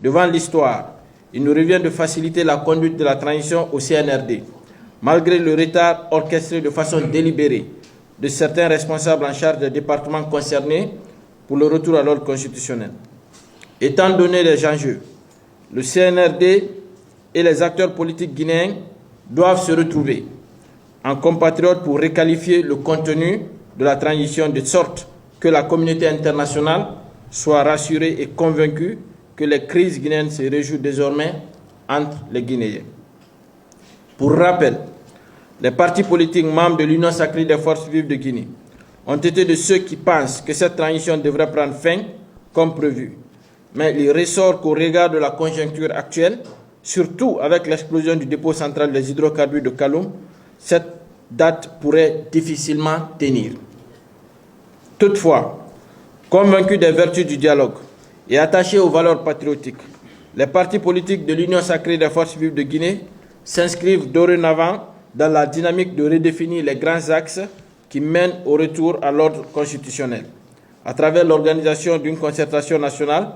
devant l'histoire, il nous revient de faciliter la conduite de la transition au CNRD, malgré le retard orchestré de façon délibérée de certains responsables en charge des départements concernés pour le retour à l'ordre constitutionnel. Étant donné les enjeux, le CNRD et les acteurs politiques guinéens doivent se retrouver en compatriotes pour requalifier le contenu de la transition de sorte que la communauté internationale soit rassurée et convaincue que les crises guinéennes se réjouissent désormais entre les Guinéens. Pour rappel, les partis politiques membres de l'Union sacrée des forces vives de Guinée ont été de ceux qui pensent que cette transition devrait prendre fin comme prévu. Mais il ressort qu'au regard de la conjoncture actuelle, surtout avec l'explosion du dépôt central des hydrocarbures de Kaloum, cette date pourrait difficilement tenir. Toutefois, convaincus des vertus du dialogue et attachés aux valeurs patriotiques, les partis politiques de l'Union sacrée des forces vives de Guinée s'inscrivent dorénavant dans la dynamique de redéfinir les grands axes qui mènent au retour à l'ordre constitutionnel, à travers l'organisation d'une concertation nationale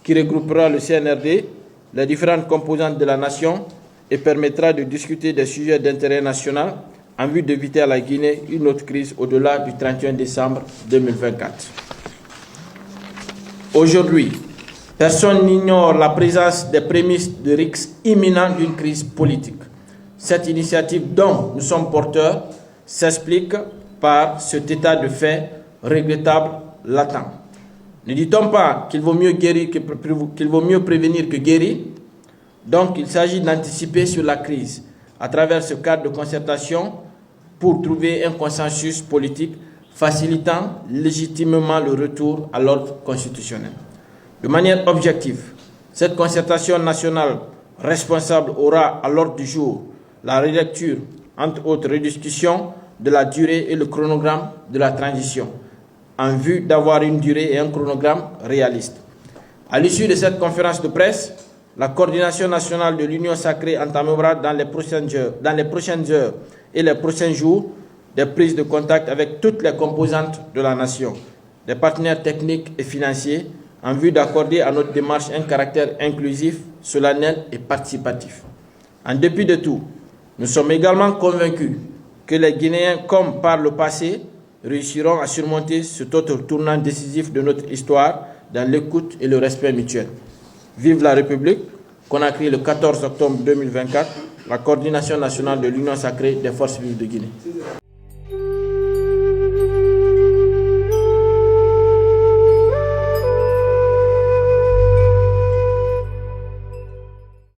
qui regroupera le CNRD, les différentes composantes de la nation et permettra de discuter des sujets d'intérêt national en vue d'éviter à la Guinée une autre crise au-delà du 31 décembre 2024. Aujourd'hui, personne n'ignore la présence des prémices de risque imminent d'une crise politique. Cette initiative dont nous sommes porteurs s'explique par cet état de fait regrettable latent. Ne dit-on pas qu'il vaut mieux prévenir que guérir? Donc, il s'agit d'anticiper sur la crise à travers ce cadre de concertation pour trouver un consensus politique facilitant légitimement le retour à l'ordre constitutionnel. De manière objective, cette concertation nationale responsable aura à l'ordre du jour la relecture, entre autres rediscussions, de la durée et le chronogramme de la transition, en vue d'avoir une durée et un chronogramme réalistes. À l'issue de cette conférence de presse, la coordination nationale de l'Union sacrée entamera dans les prochaines heures et les prochains jours des prises de contact avec toutes les composantes de la nation, des partenaires techniques et financiers, en vue d'accorder à notre démarche un caractère inclusif, solennel et participatif. En dépit de tout, nous sommes également convaincus que les Guinéens, comme par le passé, réussiront à surmonter cet autre tournant décisif de notre histoire dans l'écoute et le respect mutuel. Vive la République, Conakry le 14 octobre 2024, la coordination nationale de l'Union sacrée des forces vives de Guinée.